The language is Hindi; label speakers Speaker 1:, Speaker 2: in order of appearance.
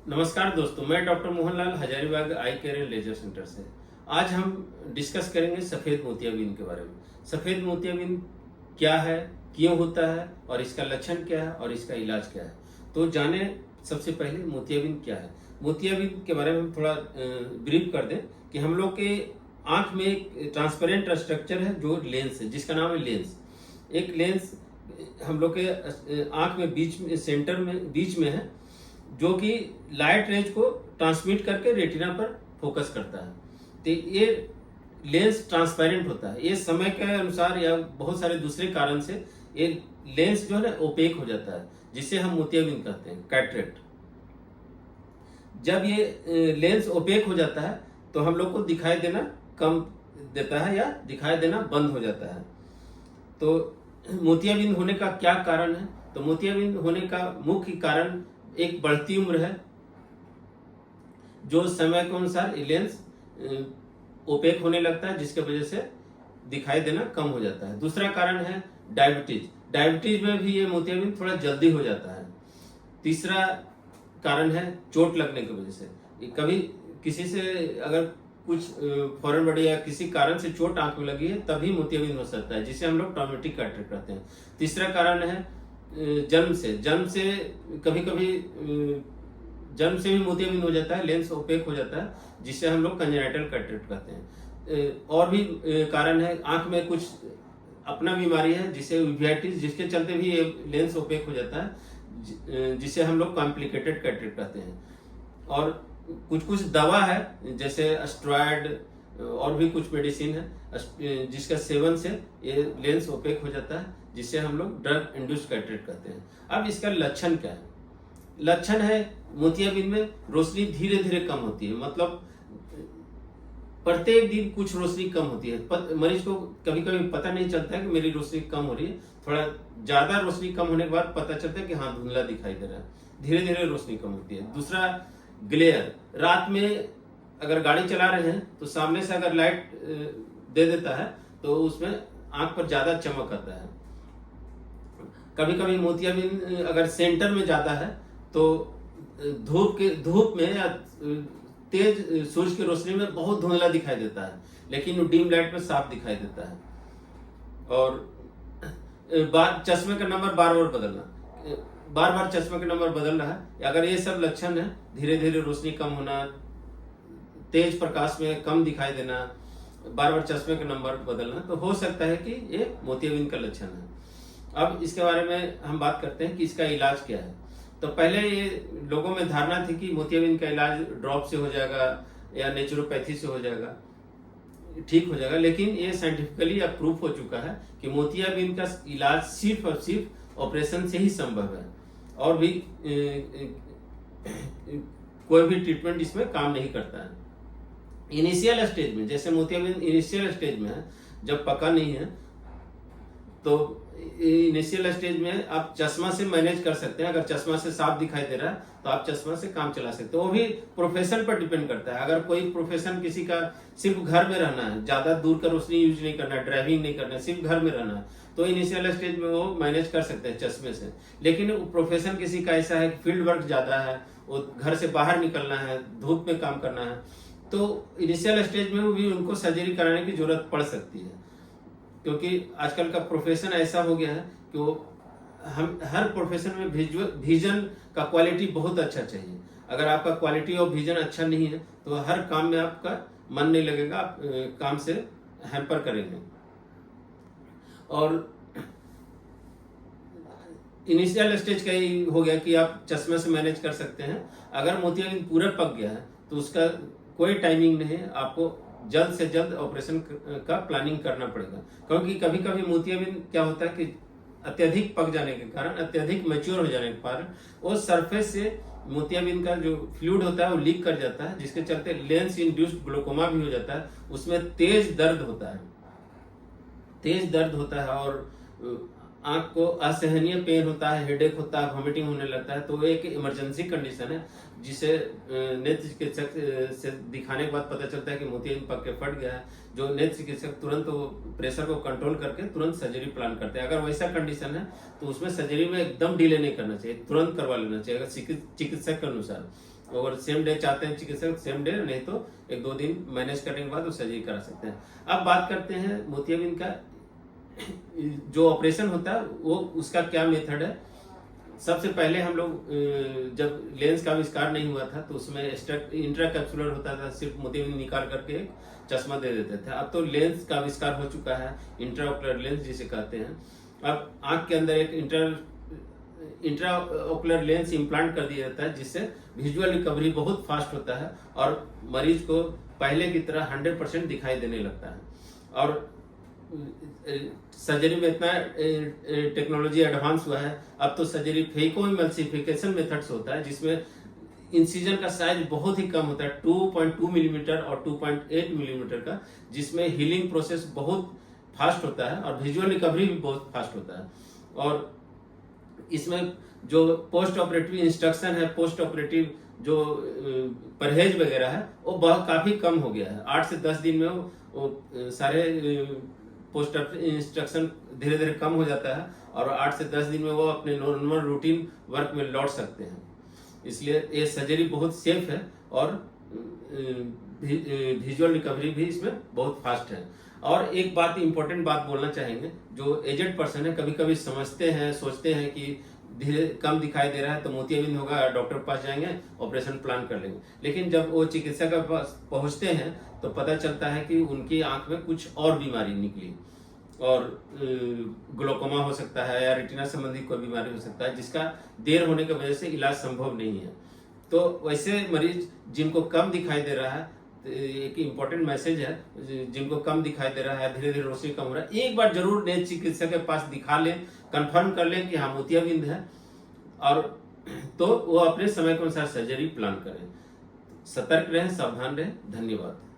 Speaker 1: नमस्कार दोस्तों, मैं doctor Mohanlal Hazaribagh eye care and laser centre से। आज हम डिस्कस करेंगे सफ़ेद मोतियाबिंद के बारे में। सफ़ेद मोतियाबिंद क्या है, क्यों होता है और इसका लक्षण क्या है और इसका इलाज क्या है। तो जाने सबसे पहले मोतियाबिंद क्या है। मोतियाबिंद के बारे में हम थोड़ा ब्रीफ कर दें कि हम लोग के आँख में एक ट्रांसपेरेंट स्ट्रक्चर है जो लेंस है, जिसका नाम है लेंस। एक लेंस हम लोग के आँख में बीच में सेंटर में बीच में है, जो कि लाइट रेज को ट्रांसमिट करके रेटिना पर फोकस करता है। तो ये लेंस ट्रांसपेरेंट होता है। ये समय के अनुसार या बहुत सारे दूसरे कारण से ये लेंस जो है ना ओपेक हो जाता है, जिसे हम मोतियाबिंद कहते हैं, कैटरेक्ट। जब ये लेंस ओपेक हो जाता है तो हम लोग को दिखाई देना कम देता है या दिखाई देना बंद हो जाता है। तो मोतियाबिंद होने का क्या कारण है? तो मोतियाबिंद होने का मुख्य कारण एक बढ़ती उम्र है, जो समय के अनुसार लेंस ओपेक होने लगता है, जिसके वजह से दिखाई देना कम हो जाता है। दूसरा कारण है डायबिटीज। डायबिटीज में भी ये मोतियाबिंद थोड़ा जल्दी हो जाता है। तीसरा कारण है चोट लगने की वजह से। कभी किसी से अगर कुछ फॉरेन बॉडी या किसी कारण से चोट आंख में लगी है, तभी मोतियाबिंद हो सकता है, जिसे हम लोग ट्रॉमेटिक कैटरेक्ट कहते हैं। तीसरा कारण है जन्म से कभी कभी जन्म से भी मोतियाबिंद हो जाता है, लेंस ओपेक हो जाता है, जिसे हम लोग कंजेनाइटल कैटरेक्ट कहते हैं। और भी कारण है, आंख में कुछ अपना बीमारी है जिसे यूवेटिस, जिसके चलते भी ये लेंस ओपेक हो जाता है, जिसे हम लोग कॉम्प्लिकेटेड कैटरेक्ट कहते हैं। और कुछ कुछ दवा है, जैसे स्टेरॉइड और भी कुछ मेडिसिन है, जिसका सेवन से ये लेंस ओपेक हो जाता है, जिसे हम लोग ड्रग इंड्यूस्ड कैटरेक्ट कहते हैं। अब इसका लक्षण क्या है? लक्षण है मोतियाबिंद में रोशनी धीरे धीरे कम होती है, मतलब प्रत्येक दिन कुछ रोशनी कम होती है। मरीज को कभी कभी पता नहीं चलता है कि मेरी रोशनी कम हो रही है, थोड़ा ज्यादा रोशनी कम होने के बाद पता चलता है कि हाँ, धुंधला दिखाई दे रहा है। धीरे धीरे रोशनी कम होती है। दूसरा ग्लेयर, रात में अगर गाड़ी चला रहे हैं तो सामने से अगर लाइट दे देता है तो उसमें आंख पर ज्यादा चमक आता है। कभी कभी मोतियाबिंद अगर सेंटर में ज्यादा है तो धूप में या तेज सूरज की रोशनी में बहुत धुंधला दिखाई देता है, लेकिन डीम लाइट में साफ दिखाई देता है। और चश्मे का नंबर बार बार बदलना, बार बार चश्मे का नंबर बदल रहा है, अगर ये सब लक्षण है, धीरे धीरे रोशनी कम होना, तेज प्रकाश में कम दिखाई देना, बार बार चश्मे का नंबर बदलना, तो हो सकता है कि ये मोतियाबिंद का लक्षण है। अब इसके बारे में हम बात करते हैं कि इसका इलाज क्या है। तो पहले ये लोगों में धारणा थी कि मोतियाबिंद का इलाज ड्रॉप से हो जाएगा या नेचुरोपैथी से हो जाएगा, ठीक हो जाएगा, लेकिन ये साइंटिफिकली अब प्रूफ हो चुका है कि मोतियाबिंद का इलाज सिर्फ और सिर्फ ऑपरेशन से ही संभव है, और भी कोई भी ट्रीटमेंट इसमें काम नहीं करता है। इनिशियल स्टेज में, जैसे मोतियाबिंद इनिशियल स्टेज में है, जब पका नहीं है, तो इनिशियल स्टेज में आप चश्मा से मैनेज कर सकते हैं। अगर चश्मा से साफ दिखाई दे रहा है तो आप चश्मा से काम चला सकते हो। वो भी प्रोफेशन पर डिपेंड करता है। अगर कोई प्रोफेशन किसी का सिर्फ घर में रहना है, ज्यादा दूर का रोशनी यूज नहीं करना है, ड्राइविंग नहीं करना है, सिर्फ घर में रहना है, तो इनिशियल स्टेज में वो मैनेज कर सकते हैं चश्मे से। लेकिन प्रोफेशन किसी का ऐसा है, फील्ड वर्क ज्यादा है, वो घर से बाहर निकलना है, धूप में काम करना है, तो इनिशियल स्टेज में भी उनको सर्जरी कराने की जरूरत पड़ सकती है। क्योंकि आजकल का प्रोफेशन ऐसा हो गया है कि वो हम हर प्रोफेशन में विजन का क्वालिटी बहुत अच्छा चाहिए। अगर आपका क्वालिटी ऑफ विजन अच्छा नहीं है तो हर काम में आपका मन नहीं लगेगा, आप काम से हैम्पर करेंगे। और इनिशियल स्टेज का ही हो गया कि आप चश्मे से मैनेज कर सकते हैं। अगर मोतियाबिंद पूरा पक गया है तो उसका कोई टाइमिंग नहीं है, आपको जल्द से जल्द ऑपरेशन का प्लानिंग करना पड़ेगा। क्योंकि कभी कभी मोतियाबिंद क्या होता है कि अत्यधिक पक जाने के कारण, अत्यधिक मैच्योर हो जाने के कारण, वो सरफेस से मोतियाबिंद का जो फ्लूइड होता है वो लीक कर जाता है, जिसके चलते लेंस इंड्यूस्ड ग्लोकोमा भी हो जाता है। उसमें तेज दर्द होता है, तेज दर्द होता है, और आंख को असहनीय पेन होता है, हेडेक होता है, वॉमिटिंग होने लगता है, तो वो एक इमरजेंसी कंडीशन है जिसे नेत्र चिकित्सक से दिखाने के बाद पता चलता है कि मोतियाबिंद पक के फट गया है। जो नेत्र चिकित्सक तुरंत वो प्रेशर को कंट्रोल करके तुरंत सर्जरी प्लान करते हैं। अगर वैसा कंडीशन है तो उसमें सर्जरी में एकदम डिले नहीं करना चाहिए, तुरंत करवा लेना चाहिए अगर चिकित्सक के अनुसार। और सेम डे चाहते हैं चिकित्सक, सेम डे, नहीं तो 1-2 दिन मैनेज करने के बाद वो सर्जरी करा सकते हैं। अब बात करते हैं मोतियाबिंद का जो ऑपरेशन होता है वो उसका क्या मेथड है। सबसे पहले हम लोग जब लेंस का आविष्कार नहीं हुआ था तो उसमें इंट्राकैप्सुलर होता था, सिर्फ मोतियाबिंद निकाल करके एक चश्मा दे देते थे। अब तो लेंस का आविष्कार हो चुका है, इंट्राओकुलर लेंस जिसे कहते हैं। अब आंख के अंदर एक इंट्राओकुलर लेंस इम्प्लांट कर दिया जाता है जिससे विजुअल रिकवरी बहुत फास्ट होता है और मरीज को पहले की तरह 100% दिखाई देने लगता है। और सर्जरी में इतना टेक्नोलॉजी एडवांस हुआ है, अब तो सर्जरी फेको इमल्सिफिकेशन मेथड्स होता है जिसमें इंसिजन का साइज बहुत ही कम होता है, 2.2 मिलीमीटर और 2.8 मिलीमीटर का, जिसमें हीलिंग प्रोसेस बहुत फास्ट होता है और विजुअल रिकवरी भी बहुत फास्ट होता है। और इसमें जो पोस्ट ऑपरेटिव इंस्ट्रक्शन है, पोस्ट ऑपरेटिव जो परहेज वगैरह है वो बहुत काफी कम हो गया है। 8 से 10 दिन में वो सारे पोस्ट इंस्ट्रक्शन धीरे धीरे कम हो जाता है और 8 से 10 दिन में वो अपने नॉर्मल रूटीन वर्क में लौट सकते हैं। इसलिए ये सर्जरी बहुत सेफ है और विजुअल रिकवरी भी इसमें बहुत फास्ट है। और एक बात इंपॉर्टेंट बात बोलना चाहेंगे, जो एजेड पर्सन है कभी कभी समझते हैं, सोचते हैं कि धीरे कम दिखाई दे रहा है तो मोतियाबिंद होगा, डॉक्टर के पास जाएंगे, ऑपरेशन प्लान कर लेंगे। लेकिन जब वो चिकित्सक के पास पहुंचते हैं तो पता चलता है कि उनकी आंख में कुछ और बीमारी निकली और ग्लोकोमा हो सकता है या रेटिना संबंधी कोई बीमारी हो सकता है जिसका देर होने की वजह से इलाज संभव नहीं है। तो वैसे मरीज जिनको कम दिखाई दे रहा है, एक इम्पोर्टेंट मैसेज है, जिनको कम दिखाई दे रहा है, धीरे धीरे रोशनी कम हो रहा है, एक बार जरूर नेत्र चिकित्सक के पास दिखा लें, कंफर्म कर लें कि हाँ मोतियाबिंद है, और तो वो अपने समय के अनुसार सर्जरी प्लान करें। सतर्क रहें, सावधान रहें। धन्यवाद।